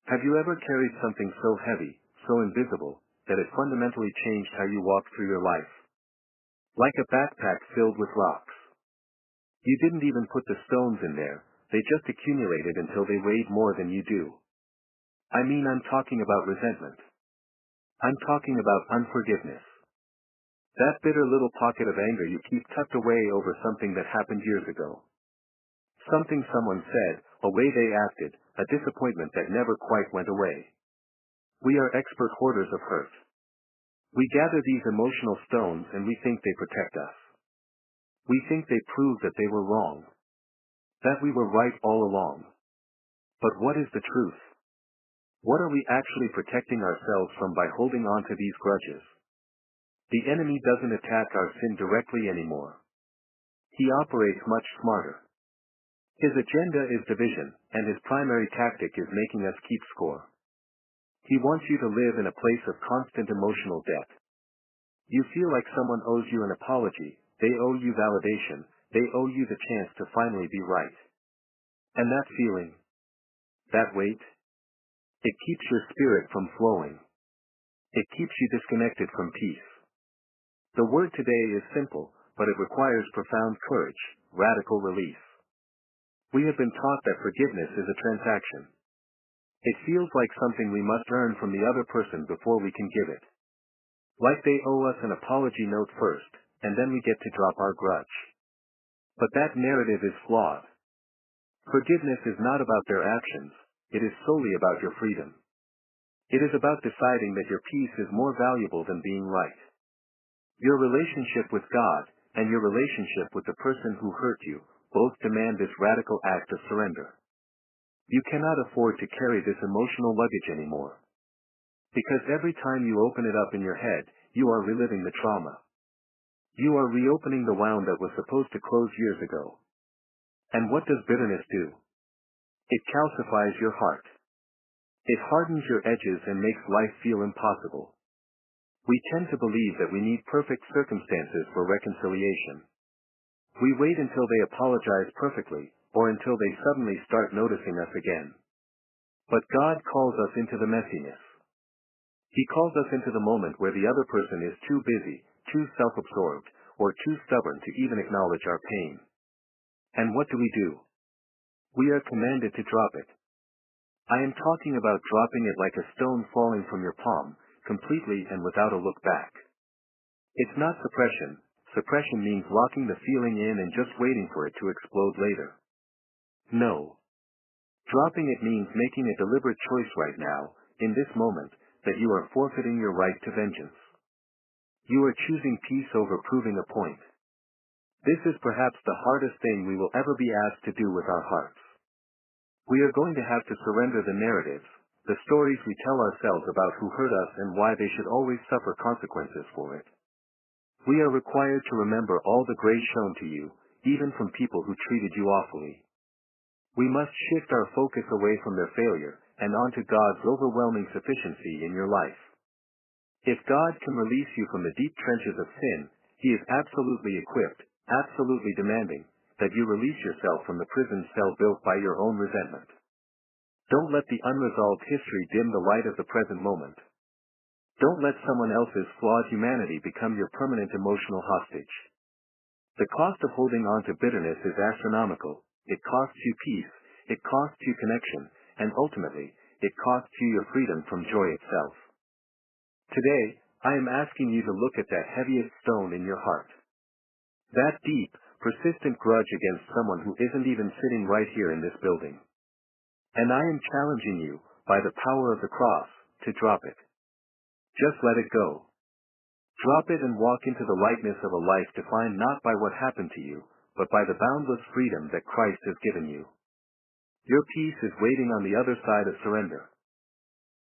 Have you ever carried something so heavy, so invisible, that it fundamentally changed how you walked through your life? Like a backpack filled with rocks. You didn't even put the stones in there, they just accumulated until they weighed more than you do. I mean, I'm talking about resentment. I'm talking about unforgiveness. That bitter little pocket of anger you keep tucked away over something that happened years ago. Something someone said, a way they acted, a disappointment that never quite went away. We are expert hoarders of hurt. We gather these emotional stones and we think they protect us. We think they prove that they were wrong. That we were right all along. But what is the truth? What are we actually protecting ourselves from by holding on to these grudges? The enemy doesn't attack our sin directly anymore. He operates much smarter. His agenda is division, and his primary tactic is making us keep score. He wants you to live in a place of constant emotional debt. You feel like someone owes you an apology, they owe you validation, they owe you the chance to finally be right. And that feeling, that weight, it keeps your spirit from flowing. It keeps you disconnected from peace. The word today is simple, but it requires profound courage, radical release. We have been taught that forgiveness is a transaction. It feels like something we must earn from the other person before we can give it. Like they owe us an apology note first, and then we get to drop our grudge. But that narrative is flawed. Forgiveness is not about their actions, it is solely about your freedom. It is about deciding that your peace is more valuable than being right. Your relationship with God, and your relationship with the person who hurt you, both demand this radical act of surrender. You cannot afford to carry this emotional luggage anymore. Because every time you open it up in your head, you are reliving the trauma. You are reopening the wound that was supposed to close years ago. And what does bitterness do? It calcifies your heart. It hardens your edges and makes life feel impossible. We tend to believe that we need perfect circumstances for reconciliation. We wait until they apologize perfectly, or until they suddenly start noticing us again. But God calls us into the messiness. He calls us into the moment where the other person is too busy, too self-absorbed, or too stubborn to even acknowledge our pain. And what do? We are commanded to drop it. I am talking about dropping it like a stone falling from your palm, completely and without a look back. It's not suppression. Suppression means locking the feeling in and just waiting for it to explode later. No. Dropping it means making a deliberate choice right now, in this moment, that you are forfeiting your right to vengeance. You are choosing peace over proving a point. This is perhaps the hardest thing we will ever be asked to do with our hearts. We are going to have to surrender the narratives, the stories we tell ourselves about who hurt us and why they should always suffer consequences for it. We are required to remember all the grace shown to you, even from people who treated you awfully. We must shift our focus away from their failure, and onto God's overwhelming sufficiency in your life. If God can release you from the deep trenches of sin, He is absolutely equipped, absolutely demanding, that you release yourself from the prison cell built by your own resentment. Don't let the unresolved history dim the light of the present moment. Don't let someone else's flawed humanity become your permanent emotional hostage. The cost of holding on to bitterness is astronomical. It costs you peace, it costs you connection, and ultimately, it costs you your freedom from joy itself. Today, I am asking you to look at that heaviest stone in your heart. That deep, persistent grudge against someone who isn't even sitting right here in this building. And I am challenging you, by the power of the cross, to drop it. Just let it go. Drop it and walk into the lightness of a life defined not by what happened to you, but by the boundless freedom that Christ has given you. Your peace is waiting on the other side of surrender.